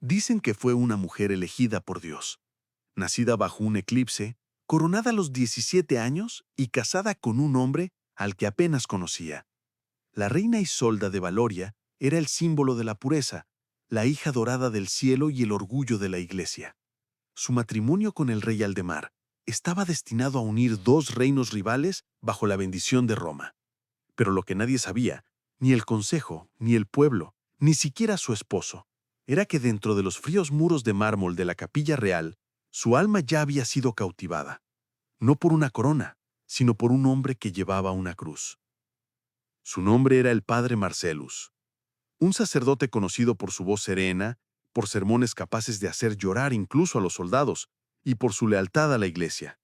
Dicen que fue una mujer elegida por Dios, nacida bajo un eclipse, coronada a los 17 años y casada con un hombre al que apenas conocía. La reina Isolda de Valoria era el símbolo de la pureza, la hija dorada del cielo y el orgullo de la Iglesia. Su matrimonio con el rey Aldemar estaba destinado a unir dos reinos rivales bajo la bendición de Roma. Pero lo que nadie sabía, ni el consejo, ni el pueblo, ni siquiera su esposo, era que dentro de los fríos muros de mármol de la capilla real, su alma ya había sido cautivada, no por una corona, sino por un hombre que llevaba una cruz. Su nombre era el padre Marcellus, un sacerdote conocido por su voz serena, por sermones capaces de hacer llorar incluso a los soldados, y por su lealtad a la iglesia.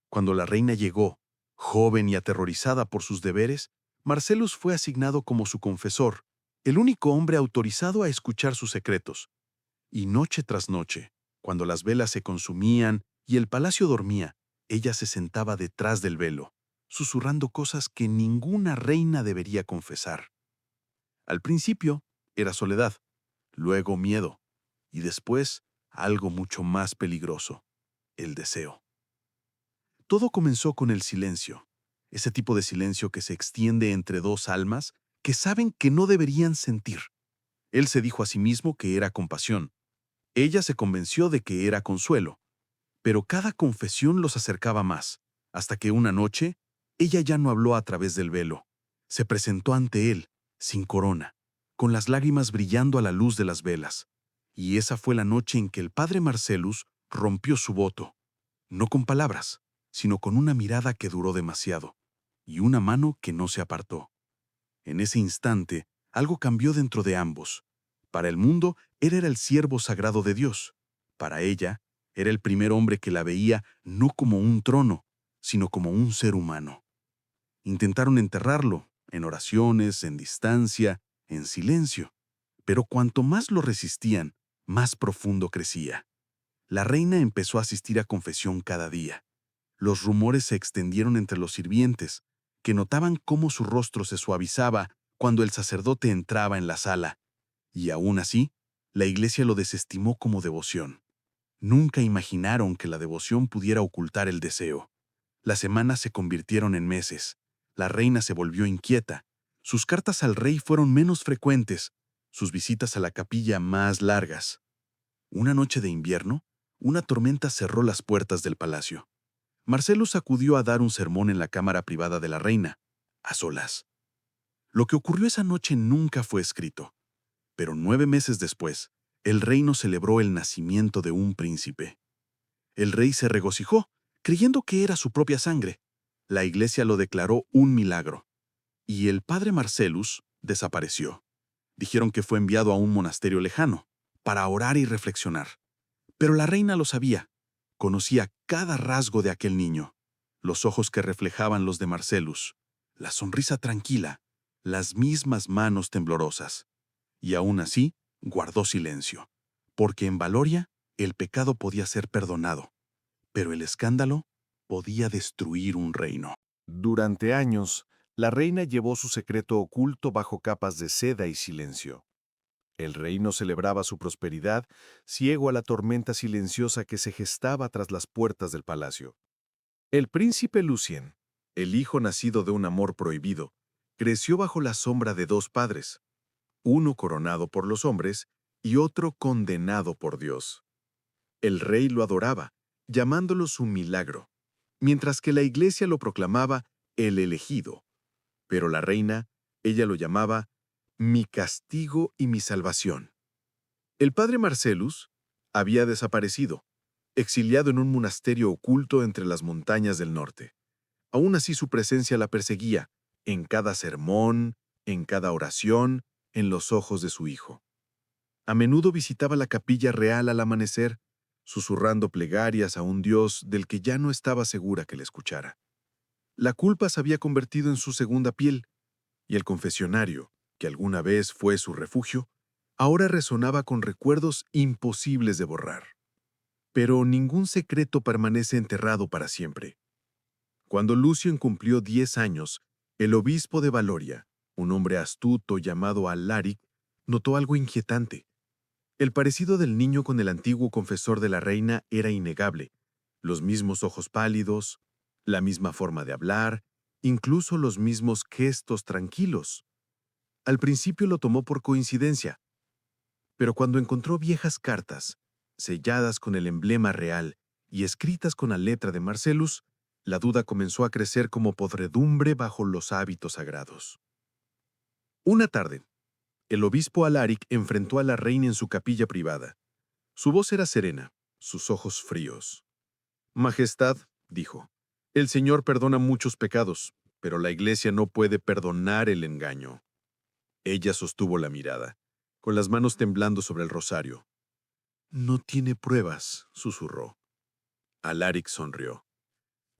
Cuando la reina llegó, joven y aterrorizada por sus deberes, Marcellus fue asignado como su confesor, el único hombre autorizado a escuchar sus secretos. Y noche tras noche, cuando las velas se consumían y el palacio dormía, ella se sentaba detrás del velo, susurrando cosas que ninguna reina debería confesar. Al principio era soledad, luego miedo, y después algo mucho más peligroso, el deseo. Todo comenzó con el silencio, ese tipo de silencio que se extiende entre dos almas que saben que no deberían sentir. Él se dijo a sí mismo que era compasión. Ella se convenció de que era consuelo, pero cada confesión los acercaba más, hasta que una noche, ella ya no habló a través del velo. Se presentó ante él, sin corona, con las lágrimas brillando a la luz de las velas. Y esa fue la noche en que el padre Marcellus rompió su voto, no con palabras, sino con una mirada que duró demasiado, y una mano que no se apartó. En ese instante, algo cambió dentro de ambos. Para el mundo, él era el siervo sagrado de Dios. Para ella, era el primer hombre que la veía no como un trono, sino como un ser humano. Intentaron enterrarlo, en oraciones, en distancia, en silencio. Pero cuanto más lo resistían, más profundo crecía. La reina empezó a asistir a confesión cada día. Los rumores se extendieron entre los sirvientes, que notaban cómo su rostro se suavizaba cuando el sacerdote entraba en la sala. Y aún así, la iglesia lo desestimó como devoción. Nunca imaginaron que la devoción pudiera ocultar el deseo. Las semanas se convirtieron en meses. La reina se volvió inquieta. Sus cartas al rey fueron menos frecuentes, sus visitas a la capilla más largas. Una noche de invierno, una tormenta cerró las puertas del palacio. Marcellus acudió a dar un sermón en la cámara privada de la reina, a solas. Lo que ocurrió esa noche nunca fue escrito, pero 9 meses después, el reino celebró el nacimiento de un príncipe. El rey se regocijó, creyendo que era su propia sangre. La iglesia lo declaró un milagro, y el padre Marcellus desapareció. Dijeron que fue enviado a un monasterio lejano, para orar y reflexionar. Pero la reina lo sabía. Conocía cada rasgo de aquel niño. Los ojos que reflejaban los de Marcellus, la sonrisa tranquila, las mismas manos temblorosas. Y aún así, guardó silencio, porque en Valoria el pecado podía ser perdonado, pero el escándalo podía destruir un reino. Durante años, la reina llevó su secreto oculto bajo capas de seda y silencio. El reino celebraba su prosperidad, ciego a la tormenta silenciosa que se gestaba tras las puertas del palacio. El príncipe Lucien, el hijo nacido de un amor prohibido, creció bajo la sombra de dos padres, uno coronado por los hombres y otro condenado por Dios. El rey lo adoraba, llamándolo su milagro, mientras que la iglesia lo proclamaba el elegido. Pero la reina, ella lo llamaba mi castigo y mi salvación. El padre Marcellus había desaparecido, exiliado en un monasterio oculto entre las montañas del norte. Aún así su presencia la perseguía, en cada sermón, en cada oración, en los ojos de su hijo. A menudo visitaba la capilla real al amanecer, susurrando plegarias a un Dios del que ya no estaba segura que le escuchara. La culpa se había convertido en su segunda piel, y el confesionario, que alguna vez fue su refugio, ahora resonaba con recuerdos imposibles de borrar. Pero ningún secreto permanece enterrado para siempre. Cuando Lucien cumplió 10 años, el obispo de Valoria, un hombre astuto llamado Alaric, notó algo inquietante. El parecido del niño con el antiguo confesor de la reina era innegable. Los mismos ojos pálidos, la misma forma de hablar, incluso los mismos gestos tranquilos. Al principio lo tomó por coincidencia, pero cuando encontró viejas cartas, selladas con el emblema real y escritas con la letra de Marcellus, la duda comenzó a crecer como podredumbre bajo los hábitos sagrados. Una tarde, el obispo Alaric enfrentó a la reina en su capilla privada. Su voz era serena, sus ojos fríos. «Majestad», dijo, «el Señor perdona muchos pecados, pero la Iglesia no puede perdonar el engaño». Ella sostuvo la mirada, con las manos temblando sobre el rosario. «No tiene pruebas», susurró. Alaric sonrió.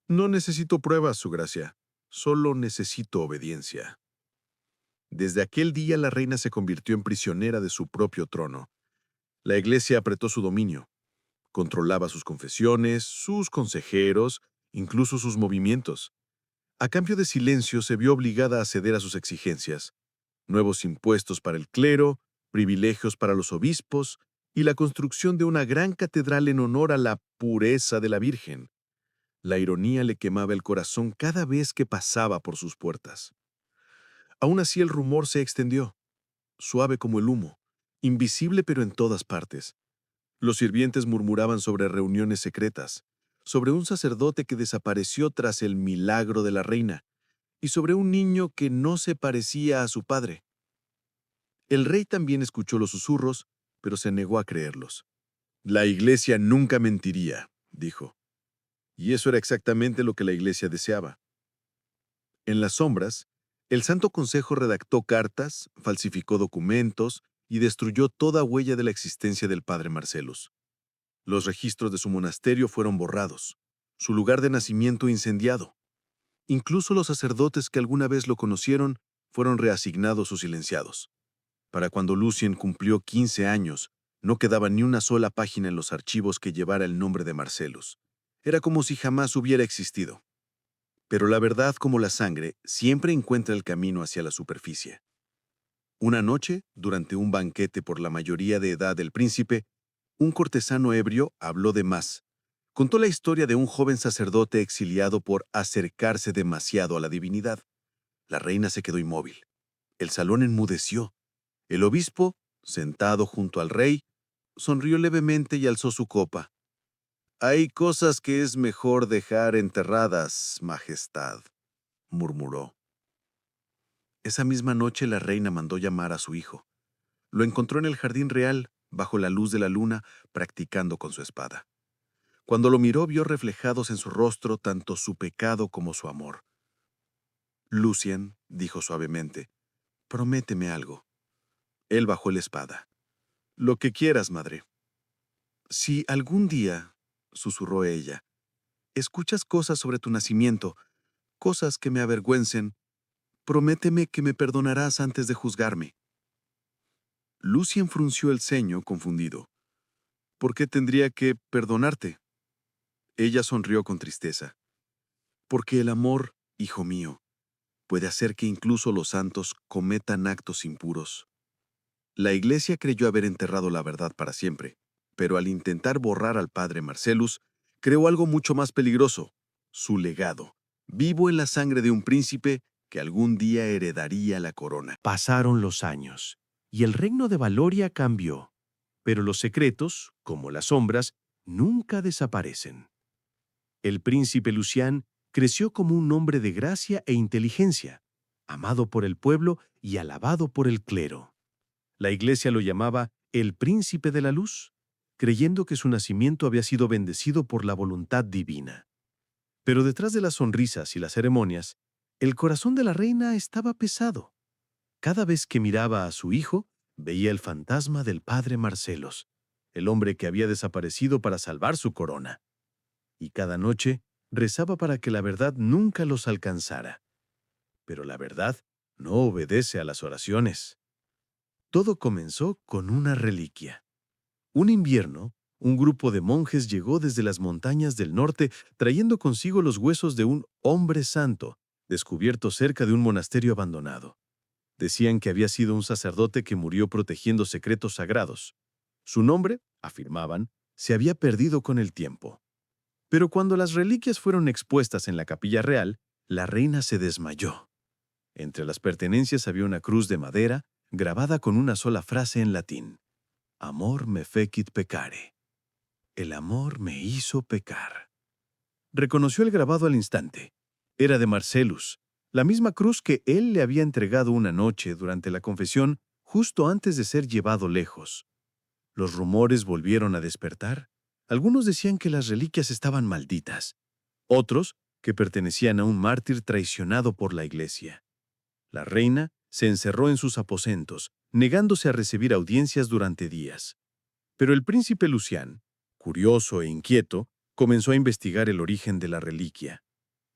«No necesito pruebas, Su Gracia. Solo necesito obediencia». Desde aquel día la reina se convirtió en prisionera de su propio trono. La Iglesia apretó su dominio. Controlaba sus confesiones, sus consejeros, incluso sus movimientos. A cambio de silencio se vio obligada a ceder a sus exigencias. Nuevos impuestos para el clero, privilegios para los obispos y la construcción de una gran catedral en honor a la pureza de la Virgen. La ironía le quemaba el corazón cada vez que pasaba por sus puertas. Aún así el rumor se extendió, suave como el humo, invisible pero en todas partes. Los sirvientes murmuraban sobre reuniones secretas, sobre un sacerdote que desapareció tras el milagro de la reina, y sobre un niño que no se parecía a su padre. El rey también escuchó los susurros, pero se negó a creerlos. «La Iglesia nunca mentiría», dijo. Y eso era exactamente lo que la Iglesia deseaba. En las sombras, el Santo Consejo redactó cartas, falsificó documentos y destruyó toda huella de la existencia del padre Marcellus. Los registros de su monasterio fueron borrados, su lugar de nacimiento incendiado. Incluso los sacerdotes que alguna vez lo conocieron fueron reasignados o silenciados. Para cuando Lucien cumplió 15 años, no quedaba ni una sola página en los archivos que llevara el nombre de Marcellus. Era como si jamás hubiera existido. Pero la verdad, como la sangre, siempre encuentra el camino hacia la superficie. Una noche, durante un banquete por la mayoría de edad del príncipe, un cortesano ebrio habló de más. Contó la historia de un joven sacerdote exiliado por acercarse demasiado a la divinidad. La reina se quedó inmóvil. El salón enmudeció. El obispo, sentado junto al rey, sonrió levemente y alzó su copa. «Hay cosas que es mejor dejar enterradas, Majestad», murmuró. Esa misma noche la reina mandó llamar a su hijo. Lo encontró en el jardín real, bajo la luz de la luna, practicando con su espada. Cuando lo miró, vio reflejados en su rostro tanto su pecado como su amor. «Lucien», dijo suavemente, «prométeme algo». Él bajó la espada. «Lo que quieras, madre». «Si algún día», susurró ella, «escuchas cosas sobre tu nacimiento, cosas que me avergüencen, prométeme que me perdonarás antes de juzgarme». Lucien frunció el ceño, confundido. «¿Por qué tendría que perdonarte?» Ella sonrió con tristeza. «Porque el amor, hijo mío, puede hacer que incluso los santos cometan actos impuros». La Iglesia creyó haber enterrado la verdad para siempre, pero al intentar borrar al padre Marcellus, creó algo mucho más peligroso: su legado, vivo en la sangre de un príncipe que algún día heredaría la corona. Pasaron los años, y el reino de Valoria cambió, pero los secretos, como las sombras, nunca desaparecen. El príncipe Lucián creció como un hombre de gracia e inteligencia, amado por el pueblo y alabado por el clero. La Iglesia lo llamaba el Príncipe de la Luz, creyendo que su nacimiento había sido bendecido por la voluntad divina. Pero detrás de las sonrisas y las ceremonias, el corazón de la reina estaba pesado. Cada vez que miraba a su hijo, veía el fantasma del padre Marcelos, el hombre que había desaparecido para salvar su corona. Y cada noche rezaba para que la verdad nunca los alcanzara. Pero la verdad no obedece a las oraciones. Todo comenzó con una reliquia. Un invierno, un grupo de monjes llegó desde las montañas del norte trayendo consigo los huesos de un hombre santo, descubierto cerca de un monasterio abandonado. Decían que había sido un sacerdote que murió protegiendo secretos sagrados. Su nombre, afirmaban, se había perdido con el tiempo. Pero cuando las reliquias fueron expuestas en la capilla real, la reina se desmayó. Entre las pertenencias había una cruz de madera grabada con una sola frase en latín: Amor me fecit peccare. El amor me hizo pecar. Reconoció el grabado al instante. Era de Marcellus, la misma cruz que él le había entregado una noche durante la confesión, justo antes de ser llevado lejos. Los rumores volvieron a despertar. Algunos decían que las reliquias estaban malditas, otros que pertenecían a un mártir traicionado por la iglesia. La reina se encerró en sus aposentos, negándose a recibir audiencias durante días. Pero el príncipe Lucián, curioso e inquieto, comenzó a investigar el origen de la reliquia.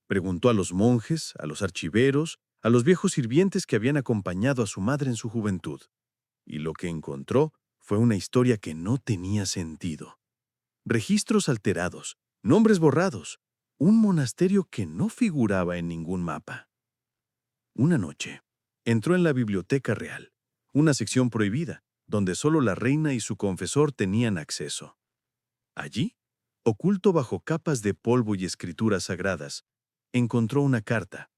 Preguntó a los monjes, a los archiveros, a los viejos sirvientes que habían acompañado a su madre en su juventud. Y lo que encontró fue una historia que no tenía sentido. Registros alterados, nombres borrados, un monasterio que no figuraba en ningún mapa. Una noche, entró en la biblioteca real, una sección prohibida, donde solo la reina y su confesor tenían acceso. Allí, oculto bajo capas de polvo y escrituras sagradas, encontró una carta.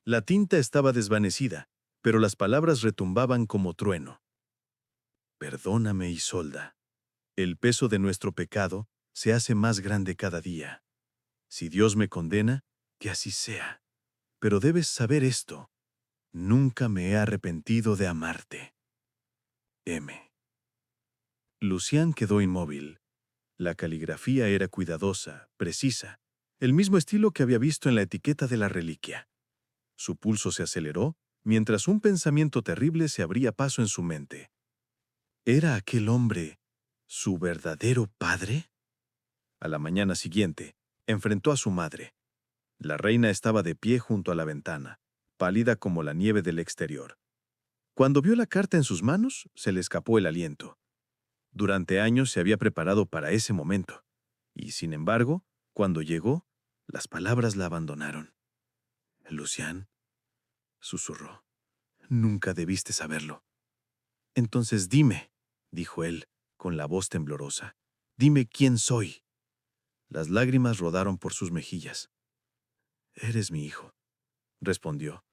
La tinta estaba desvanecida, pero las palabras retumbaban como trueno. Perdóname, Isolda. El peso de nuestro pecado se hace más grande cada día. Si Dios me condena, que así sea. Pero debes saber esto. Nunca me he arrepentido de amarte. M. Lucián quedó inmóvil. La caligrafía era cuidadosa, precisa, el mismo estilo que había visto en la etiqueta de la reliquia. Su pulso se aceleró mientras un pensamiento terrible se abría paso en su mente. ¿Era aquel hombre su verdadero padre? A la mañana siguiente, enfrentó a su madre. La reina estaba de pie junto a la ventana, pálida como la nieve del exterior. Cuando vio la carta en sus manos, se le escapó el aliento. Durante años se había preparado para ese momento, y sin embargo, cuando llegó, las palabras la abandonaron. Lucián, susurró, nunca debiste saberlo. Entonces dime, dijo él, con la voz temblorosa, dime quién soy. Las lágrimas rodaron por sus mejillas. Eres mi hijo, respondió,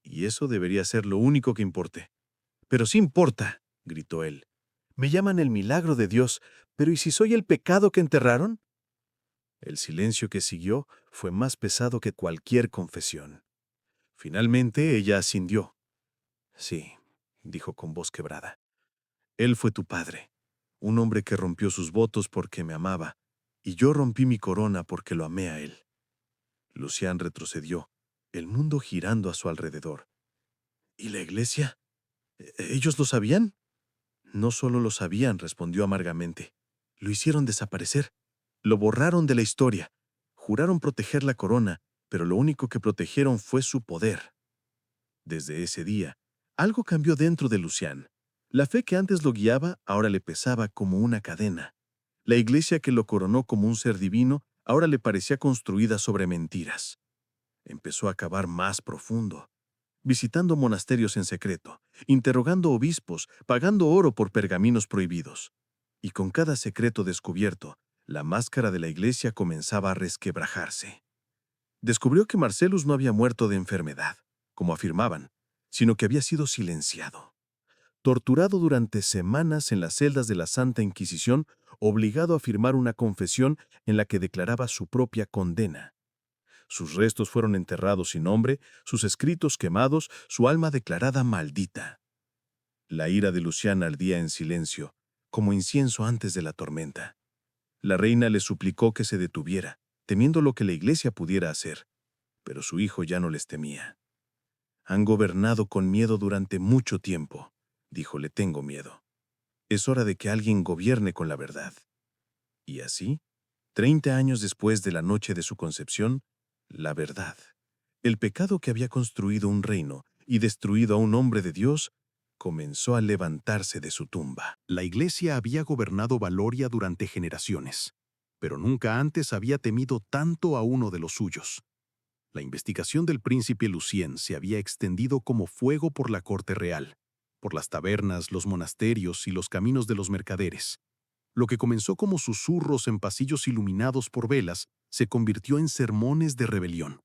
y eso debería ser lo único que importe. Pero sí importa, gritó él. Me llaman el milagro de Dios, pero ¿y si soy el pecado que enterraron? El silencio que siguió fue más pesado que cualquier confesión. Finalmente ella ascendió. Sí, dijo con voz quebrada. Él fue tu padre, un hombre que rompió sus votos porque me amaba, y yo rompí mi corona porque lo amé a él. Lucián retrocedió, el mundo girando a su alrededor. ¿Y la iglesia? ¿Ellos lo sabían? No solo lo sabían, respondió amargamente. Lo hicieron desaparecer. Lo borraron de la historia. Juraron proteger la corona, pero lo único que protegieron fue su poder. Desde ese día, algo cambió dentro de Lucián. La fe que antes lo guiaba ahora le pesaba como una cadena. La iglesia que lo coronó como un ser divino ahora le parecía construida sobre mentiras. Empezó a cavar más profundo, visitando monasterios en secreto, interrogando obispos, pagando oro por pergaminos prohibidos. Y con cada secreto descubierto, la máscara de la iglesia comenzaba a resquebrajarse. Descubrió que Marcellus no había muerto de enfermedad, como afirmaban, sino que había sido silenciado. Torturado durante semanas en las celdas de la Santa Inquisición, obligado a firmar una confesión en la que declaraba su propia condena. Sus restos fueron enterrados sin nombre, sus escritos quemados, su alma declarada maldita. La ira de Lucián ardía en silencio, como incienso antes de la tormenta. La reina le suplicó que se detuviera, temiendo lo que la iglesia pudiera hacer, pero su hijo ya no les temía. Han gobernado con miedo durante mucho tiempo, dijo, le tengo miedo. Es hora de que alguien gobierne con la verdad. Y así, 30 años después de la noche de su concepción, la verdad, el pecado que había construido un reino y destruido a un hombre de Dios, comenzó a levantarse de su tumba. La Iglesia había gobernado Valoria durante generaciones, pero nunca antes había temido tanto a uno de los suyos. La investigación del príncipe Lucien se había extendido como fuego por la corte real, por las tabernas, los monasterios y los caminos de los mercaderes. Lo que comenzó como susurros en pasillos iluminados por velas se convirtió en sermones de rebelión.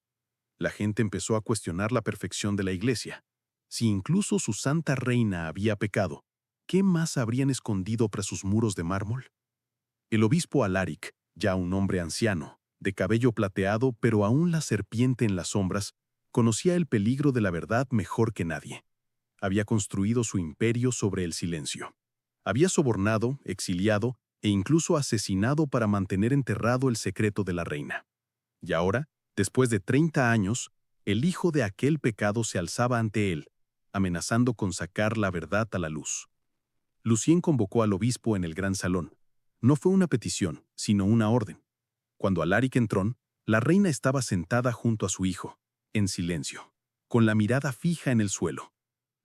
La gente empezó a cuestionar la perfección de la iglesia. Si incluso su santa reina había pecado, ¿qué más habrían escondido tras sus muros de mármol? El obispo Alaric, ya un hombre anciano, de cabello plateado pero aún la serpiente en las sombras, conocía el peligro de la verdad mejor que nadie. Había construido su imperio sobre el silencio. Había sobornado, exiliado e incluso asesinado para mantener enterrado el secreto de la reina. Y ahora, después de 30 años, el hijo de aquel pecado se alzaba ante él, amenazando con sacar la verdad a la luz. Lucien convocó al obispo en el gran salón. No fue una petición, sino una orden. Cuando Alaric entró, la reina estaba sentada junto a su hijo, en silencio, con la mirada fija en el suelo.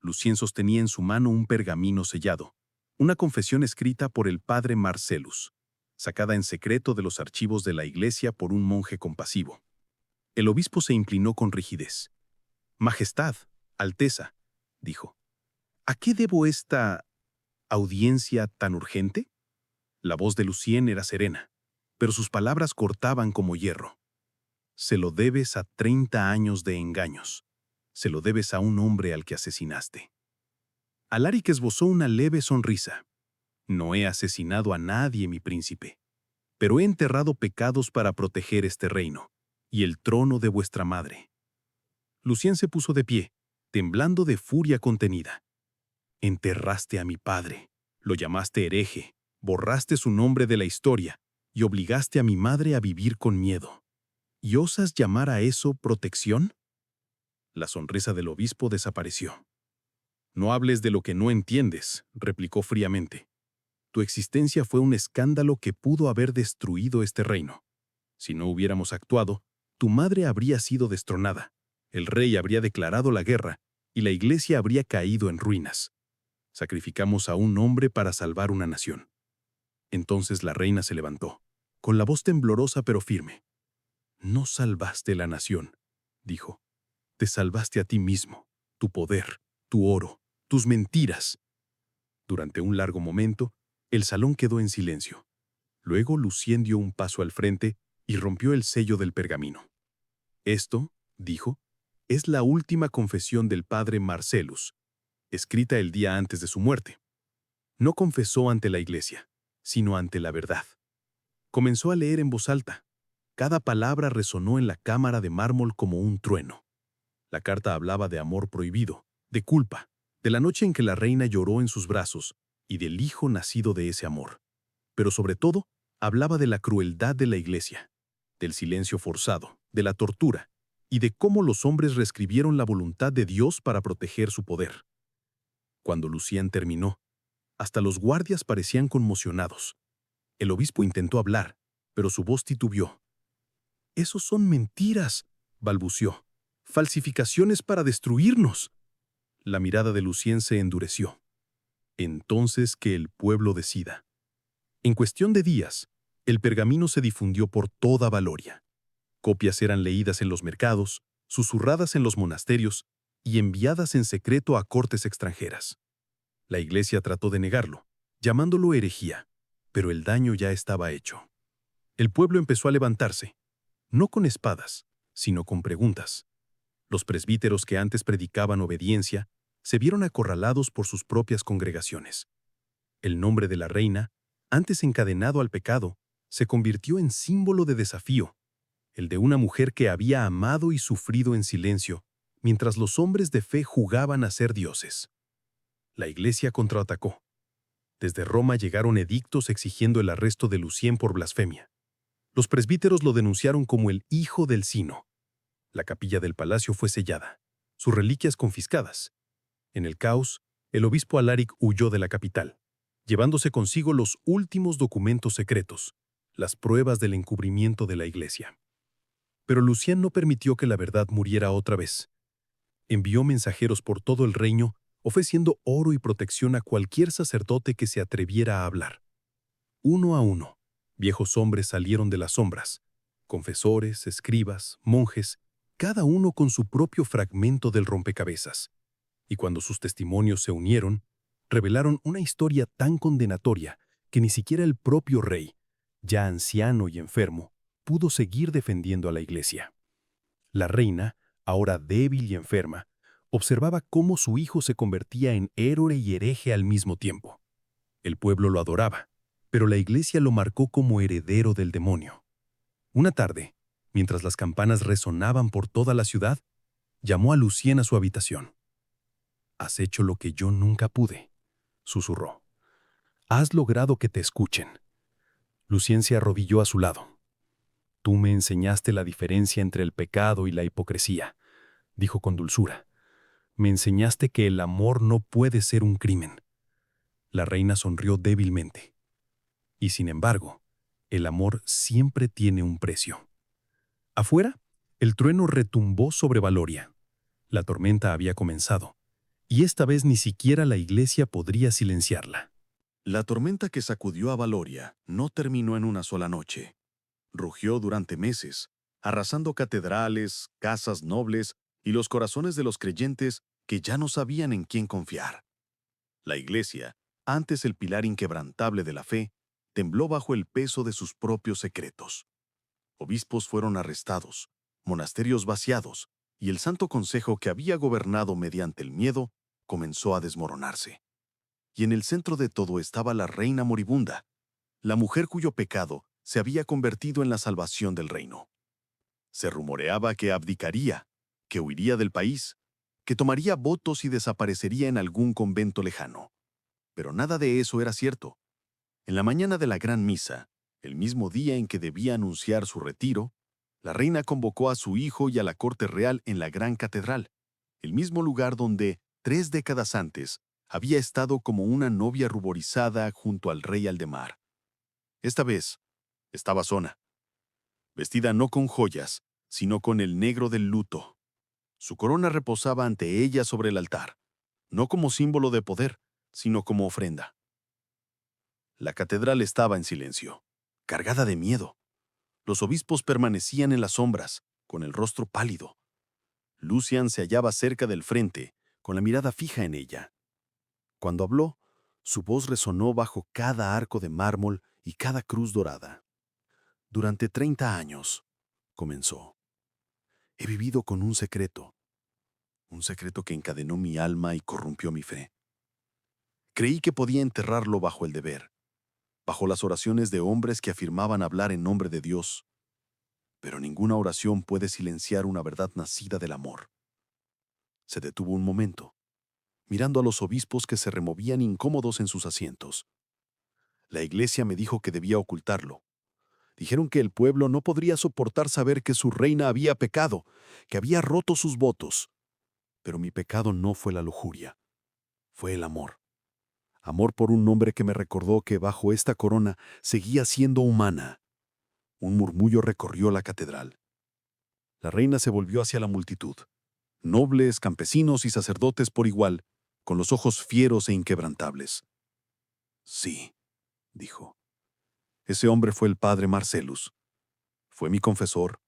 Lucien sostenía en su mano un pergamino sellado, una confesión escrita por el padre Marcellus, sacada en secreto de los archivos de la iglesia por un monje compasivo. El obispo se inclinó con rigidez. «Majestad, Alteza», dijo, «¿a qué debo esta audiencia tan urgente?» La voz de Lucien era serena, pero sus palabras cortaban como hierro. «Se lo debes a 30 años de engaños. Se lo debes a un hombre al que asesinaste». Alaric esbozó una leve sonrisa. «No he asesinado a nadie, mi príncipe, pero he enterrado pecados para proteger este reino y el trono de vuestra madre». Lucien se puso de pie, temblando de furia contenida. «Enterraste a mi padre, lo llamaste hereje, borraste su nombre de la historia y obligaste a mi madre a vivir con miedo. ¿Y osas llamar a eso protección?» La sonrisa del obispo desapareció. «No hables de lo que no entiendes», replicó fríamente. «Tu existencia fue un escándalo que pudo haber destruido este reino. Si no hubiéramos actuado, tu madre habría sido destronada, el rey habría declarado la guerra y la iglesia habría caído en ruinas. Sacrificamos a un hombre para salvar una nación». Entonces la reina se levantó, con la voz temblorosa pero firme. «No salvaste la nación», dijo. «Te salvaste a ti mismo, tu poder, tu oro, tus mentiras». Durante un largo momento, el salón quedó en silencio. Luego Lucien dio un paso al frente y rompió el sello del pergamino. «Esto», dijo, «es la última confesión del padre Marcellus, escrita el día antes de su muerte. No confesó ante la iglesia, sino ante la verdad». Comenzó a leer en voz alta. Cada palabra resonó en la cámara de mármol como un trueno. La carta hablaba de amor prohibido, de culpa, de la noche en que la reina lloró en sus brazos y del hijo nacido de ese amor. Pero sobre todo, hablaba de la crueldad de la iglesia, del silencio forzado, de la tortura y de cómo los hombres reescribieron la voluntad de Dios para proteger su poder. Cuando Lucien terminó, hasta los guardias parecían conmocionados. El obispo intentó hablar, pero su voz titubeó. «Esos son mentiras», balbució. «Falsificaciones para destruirnos». La mirada de Lucien se endureció. «Entonces que el pueblo decida». En cuestión de días, el pergamino se difundió por toda Valoria. Copias eran leídas en los mercados, susurradas en los monasterios y enviadas en secreto a cortes extranjeras. La iglesia trató de negarlo, llamándolo herejía, pero el daño ya estaba hecho. El pueblo empezó a levantarse, no con espadas, sino con preguntas. Los presbíteros que antes predicaban obediencia se vieron acorralados por sus propias congregaciones. El nombre de la reina, antes encadenado al pecado, se convirtió en símbolo de desafío, el de una mujer que había amado y sufrido en silencio, mientras los hombres de fe jugaban a ser dioses. La iglesia contraatacó. Desde Roma llegaron edictos exigiendo el arresto de Lucien por blasfemia. Los presbíteros lo denunciaron como el hijo del Sino. La capilla del palacio fue sellada, sus reliquias confiscadas. En el caos, el obispo Alaric huyó de la capital, llevándose consigo los últimos documentos secretos, las pruebas del encubrimiento de la iglesia. Pero Lucien no permitió que la verdad muriera otra vez. Envió mensajeros por todo el reino, ofreciendo oro y protección a cualquier sacerdote que se atreviera a hablar. Uno a uno, viejos hombres salieron de las sombras, confesores, escribas, monjes, cada uno con su propio fragmento del rompecabezas. y cuando sus testimonios se unieron, revelaron una historia tan condenatoria que ni siquiera el propio rey, ya anciano y enfermo, pudo seguir defendiendo a la iglesia. La reina, ahora débil y enferma, observaba cómo su hijo se convertía en héroe y hereje al mismo tiempo. El pueblo lo adoraba, pero la iglesia lo marcó como heredero del demonio. Una tarde, mientras las campanas resonaban por toda la ciudad, llamó a Lucien a su habitación. «Has hecho lo que yo nunca pude», susurró. «Has logrado que te escuchen». Lucien se arrodilló a su lado. «Tú me enseñaste la diferencia entre el pecado y la hipocresía», dijo con dulzura. «Me enseñaste que el amor no puede ser un crimen». La reina sonrió débilmente. «Y sin embargo, el amor siempre tiene un precio». Afuera, el trueno retumbó sobre Valoria. La tormenta había comenzado, y esta vez ni siquiera la iglesia podría silenciarla. La tormenta que sacudió a Valoria no terminó en una sola noche. Rugió durante meses, arrasando catedrales, casas nobles y los corazones de los creyentes que ya no sabían en quién confiar. La iglesia, antes el pilar inquebrantable de la fe, tembló bajo el peso de sus propios secretos. Obispos fueron arrestados, monasterios vaciados, y el Santo Consejo que había gobernado mediante el miedo comenzó a desmoronarse. Y en el centro de todo estaba la reina moribunda, la mujer cuyo pecado se había convertido en la salvación del reino. Se rumoreaba que abdicaría, que huiría del país, que tomaría votos y desaparecería en algún convento lejano. Pero nada de eso era cierto. En la mañana de la gran misa, el mismo día en que debía anunciar su retiro, la reina convocó a su hijo y a la corte real en la gran catedral, el mismo lugar donde, 3 décadas antes, había estado como una novia ruborizada junto al rey Aldemar. Esta vez, estaba sola, vestida no con joyas, sino con el negro del luto. Su corona reposaba ante ella sobre el altar, no como símbolo de poder, sino como ofrenda. La catedral estaba en silencio, cargada de miedo. Los obispos permanecían en las sombras, con el rostro pálido. Lucian se hallaba cerca del frente, con la mirada fija en ella. Cuando habló, su voz resonó bajo cada arco de mármol y cada cruz dorada. «Durante 30 años», comenzó, «he vivido con un secreto que encadenó mi alma y corrompió mi fe. Creí que podía enterrarlo bajo el deber, bajo las oraciones de hombres que afirmaban hablar en nombre de Dios. Pero ninguna oración puede silenciar una verdad nacida del amor». Se detuvo un momento, mirando a los obispos que se removían incómodos en sus asientos. «La iglesia me dijo que debía ocultarlo. Dijeron que el pueblo no podría soportar saber que su reina había pecado, que había roto sus votos. Pero mi pecado no fue la lujuria, fue el amor. Amor por un hombre que me recordó que bajo esta corona seguía siendo humana». Un murmullo recorrió la catedral. La reina se volvió hacia la multitud. Nobles, campesinos y sacerdotes por igual, con los ojos fieros e inquebrantables. «Sí», dijo. «Ese hombre fue el padre Marcellus. Fue mi confesor,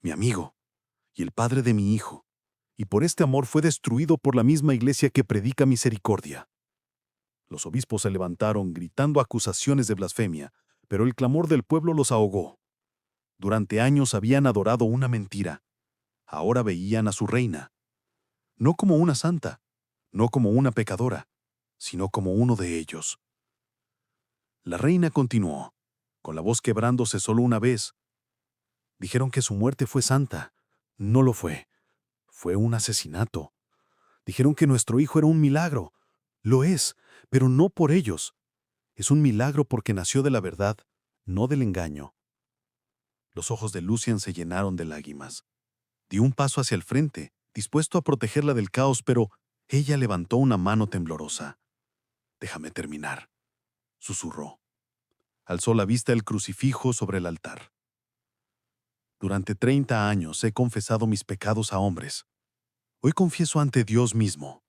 mi amigo, y el padre de mi hijo. Y por este amor fue destruido por la misma iglesia que predica misericordia». Los obispos se levantaron gritando acusaciones de blasfemia, pero el clamor del pueblo los ahogó. Durante años habían adorado una mentira. Ahora veían a su reina, no como una santa, no como una pecadora, sino como uno de ellos. La reina continuó, con la voz quebrándose solo una vez. «Dijeron que su muerte fue santa. No lo fue. Fue un asesinato. Dijeron que nuestro hijo era un milagro. Lo es, pero no por ellos. Es un milagro porque nació de la verdad, no del engaño». Los ojos de Lucian se llenaron de lágrimas. Dio un paso hacia el frente, dispuesto a protegerla del caos, pero ella levantó una mano temblorosa. «Déjame terminar», susurró. Alzó la vista el crucifijo sobre el altar. «Durante 30 años he confesado mis pecados a hombres. Hoy confieso ante Dios mismo.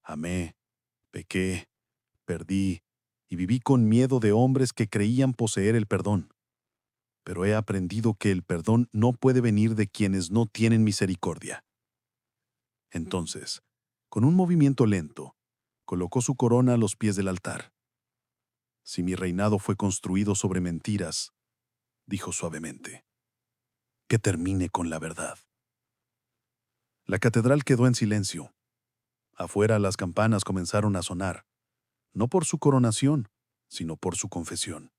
Amé, pequé, perdí y viví con miedo de hombres que creían poseer el perdón. Pero he aprendido que el perdón no puede venir de quienes no tienen misericordia. Entonces, Con un movimiento lento, colocó su corona a los pies del altar. «Si mi reinado fue construido sobre mentiras», dijo suavemente, «que termine con la verdad». La catedral quedó en silencio. Afuera las campanas comenzaron a sonar, no por su coronación, sino por su confesión.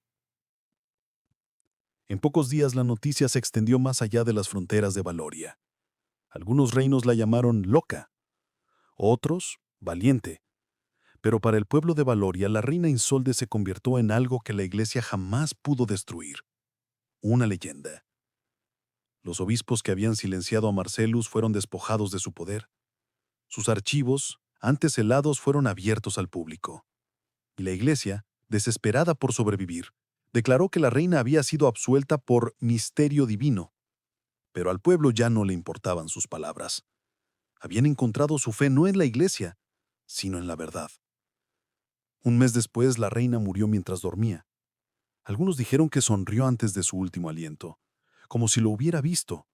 En pocos días la noticia se extendió más allá de las fronteras de Valoria. Algunos reinos la llamaron loca, otros valiente. Pero para el pueblo de Valoria, la reina Isolde se convirtió en algo que la Iglesia jamás pudo destruir: una leyenda. Los obispos que habían silenciado a Marcellus fueron despojados de su poder. Sus archivos, antes celados, fueron abiertos al público. Y la Iglesia, desesperada por sobrevivir, declaró que la reina había sido absuelta por misterio divino. Pero al pueblo ya no le importaban sus palabras. Habían encontrado su fe no en la Iglesia, sino en la verdad. Un mes después, la reina murió mientras dormía. Algunos dijeron que sonrió antes de su último aliento, como si lo hubiera visto,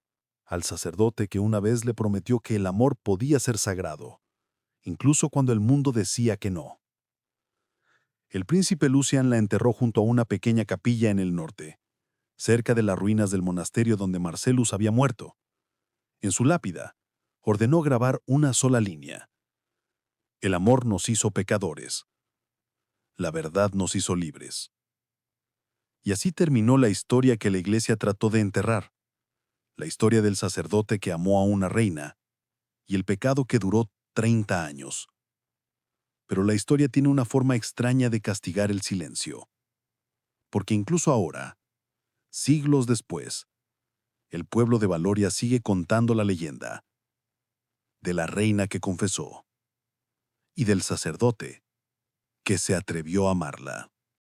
al sacerdote que una vez le prometió que el amor podía ser sagrado, incluso cuando el mundo decía que no. El príncipe Lucian la enterró junto a una pequeña capilla en el norte, cerca de las ruinas del monasterio donde Marcellus había muerto. En su lápida, ordenó grabar una sola línea: «El amor nos hizo pecadores. La verdad nos hizo libres». Y así terminó la historia que la Iglesia trató de enterrar, la historia del sacerdote que amó a una reina y el pecado que duró 30 años. Pero la historia tiene una forma extraña de castigar el silencio, porque incluso ahora, siglos después, el pueblo de Valoria sigue contando la leyenda de la reina que confesó y del sacerdote que se atrevió a amarla.